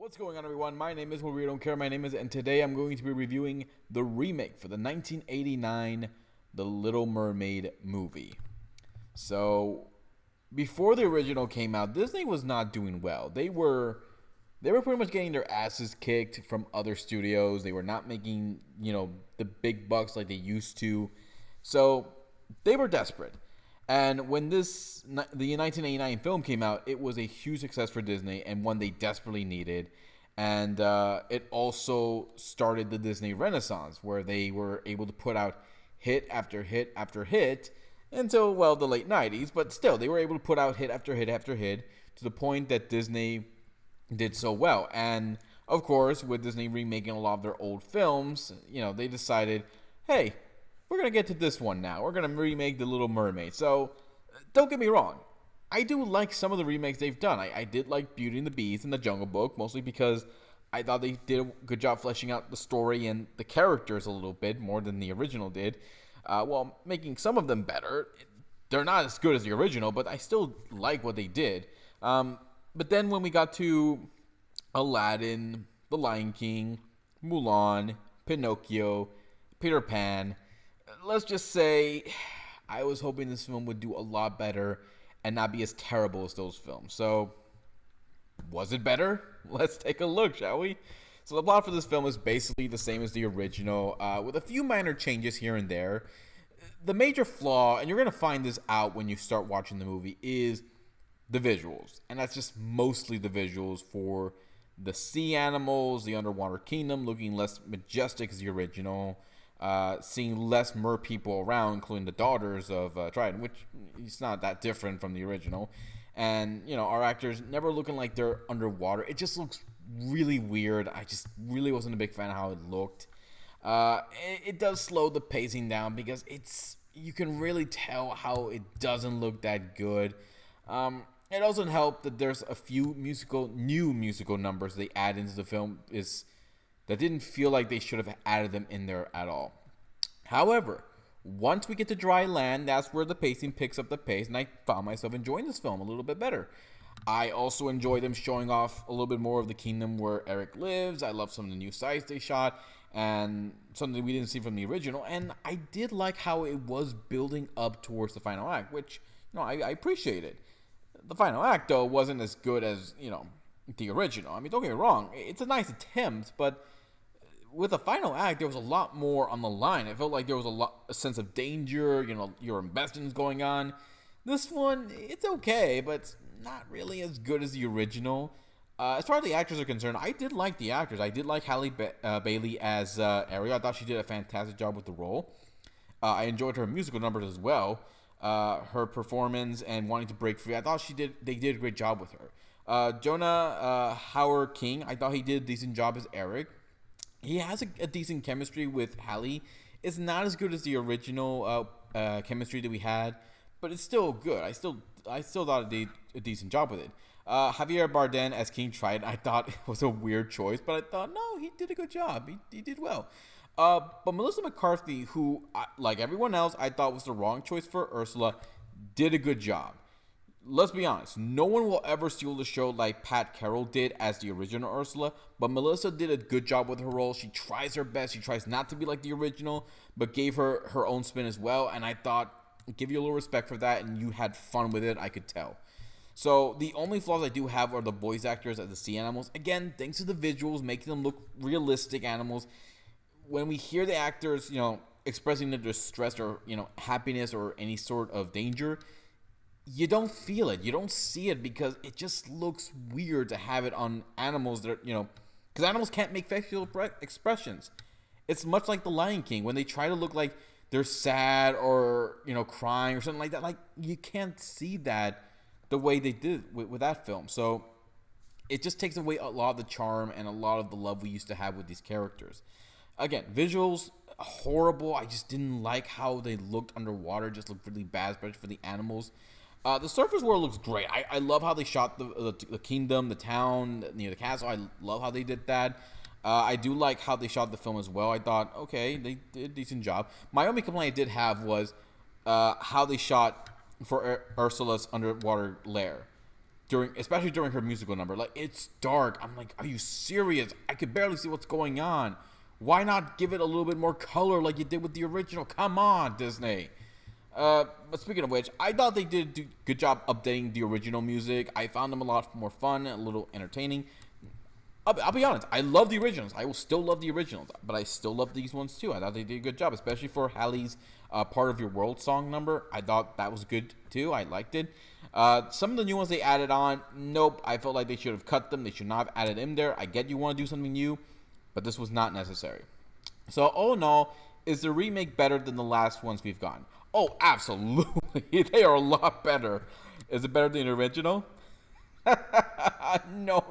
What's going on, everyone? My name is Movie Don't Care. My name is, and today I'm going to be reviewing the remake for the 1989 The Little Mermaid movie. So, before the original came out, Disney was not doing well. They were pretty much getting their asses kicked from other studios. They were not making, the big bucks like they used to. So, they were desperate. And when the 1989 film came out, it was a huge success for Disney and one they desperately needed. And it also started the Disney Renaissance, where they were able to put out hit after hit after hit until, well, the late 90s. But still, they were able to put out hit after hit after hit to the point that Disney did so well. And, of course, with Disney remaking a lot of their old films, they decided, hey, we're going to get to this one now. We're going to remake The Little Mermaid. So, don't get me wrong. I do like some of the remakes they've done. I did like Beauty and the Beast and The Jungle Book, mostly because I thought they did a good job fleshing out the story and the characters a little bit more than the original did, while making some of them better. They're not as good as the original, but I still like what they did. But then when we got to Aladdin, The Lion King, Mulan, Pinocchio, Peter Pan, let's just say I was hoping this film would do a lot better and not be as terrible as those films. So, was it better? Let's take a look, shall we? So the plot for this film is basically the same as the original, with a few minor changes here and there. The major flaw, and you're going to find this out when you start watching the movie, is the visuals. And that's just mostly the visuals for the sea animals, the underwater kingdom, looking less majestic as the original. Seeing less mer people around, including the daughters of Trident, which is not that different from the original. And, our actors never looking like they're underwater. It just looks really weird. I just really wasn't a big fan of how it looked. It does slow the pacing down because you can really tell how it doesn't look that good. It doesn't help that there's a few new musical numbers they add into the film that didn't feel like they should have added them in there at all. However, once we get to dry land, that's where the pacing picks up the pace, and I found myself enjoying this film a little bit better. I also enjoy them showing off a little bit more of the kingdom where Eric lives. I love some of the new sites they shot, and something we didn't see from the original, and I did like how it was building up towards the final act, which, I appreciated. The final act, though, wasn't as good as, the original. I mean, don't get me wrong, it's a nice attempt, but with the final act, there was a lot more on the line. It felt like there was a sense of danger, your investing is going on. This one, it's okay, but it's not really as good as the original. As far as the actors are concerned, I did like the actors. I did like hallebailey as Ariel. I thought she did a fantastic job with the role. I enjoyed her musical numbers as well. Her performance and wanting to break free, I thought they did a great job with her. Jonah, Hauer-King, I thought he did a decent job as Eric. He has a decent chemistry with Halle. It's not as good as the original chemistry that we had, but it's still good. I still thought it did a decent job with it. Javier Bardem as King Trident, I thought it was a weird choice, but I thought, no, he did a good job. He did well. But Melissa McCarthy, who, like everyone else, I thought was the wrong choice for Ursula, did a good job. Let's be honest, no one will ever steal the show like Pat Carroll did as the original Ursula, but Melissa did a good job with her role. She tries her best. She tries not to be like the original, but gave her own spin as well, and I thought, give you a little respect for that, and you had fun with it, I could tell. So the only flaws I do have are the voice actors as the sea animals. Again, thanks to the visuals, making them look realistic animals. When we hear the actors, expressing their distress or, happiness or any sort of danger, you don't feel it. You don't see it because it just looks weird to have it on animals that are, because animals can't make facial expressions. It's much like The Lion King when they try to look like they're sad or, crying or something like that. Like, you can't see that the way they did with that film. So it just takes away a lot of the charm and a lot of the love we used to have with these characters. Again, visuals, horrible. I just didn't like how they looked underwater. Just looked really bad, especially for the animals. The surface world looks great. I love how they shot the kingdom, the town, the castle. I love how they did that. I do like how they shot the film as well. I thought, okay, they did a decent job. My only complaint I did have was how they shot for Ursula's underwater lair. especially during her musical number. Like, it's dark. I'm like, are you serious? I could barely see what's going on. Why not give it a little bit more color like you did with the original? Come on, Disney. But speaking of which, I thought they did a good job updating the original music. I found them a lot more fun, a little entertaining. I'll be honest, I love the originals. I will still love the originals, but I still love these ones too. I thought they did a good job, especially for Halle's Part of Your World song number. I thought that was good too. I liked it. Some of the new ones they added on, nope. I felt like they should have cut them. They should not have added in there. I get you want to do something new, but this was not necessary. So all in all, is the remake better than the last ones we've gotten? Oh, absolutely. They are a lot better. Is it better than the original? No.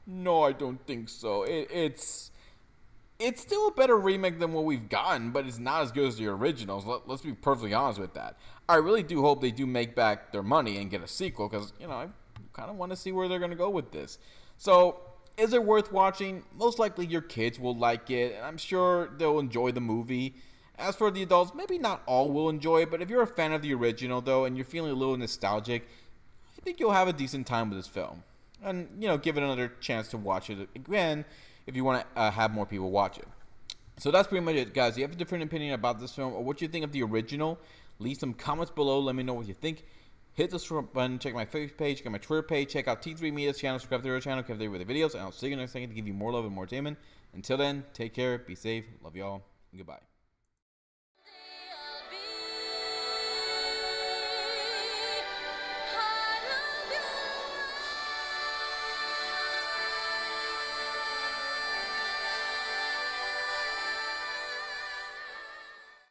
No, I don't think so. It's still a better remake than what we've gotten, but it's not as good as the originals. Let's be perfectly honest with that. I really do hope they do make back their money and get a sequel, because, you know, I kind of want to see where they're going to go with this. So, is it worth watching? Most likely your kids will like it, and I'm sure they'll enjoy the movie. As for the adults, maybe not all will enjoy it, but if you're a fan of the original, though, and you're feeling a little nostalgic, I think you'll have a decent time with this film. And, you know, give it another chance to watch it again if you want to have more people watch it. So that's pretty much it, guys. If you have a different opinion about this film or what you think of the original, leave some comments below. Let me know what you think. Hit the subscribe button. Check my Facebook page. Check my Twitter page. Check out T3 Media's channel. Subscribe to their channel. Keep there with the videos. And I'll see you next second to give you more love and more entertainment. Until then, take care. Be safe. Love y'all. And goodbye.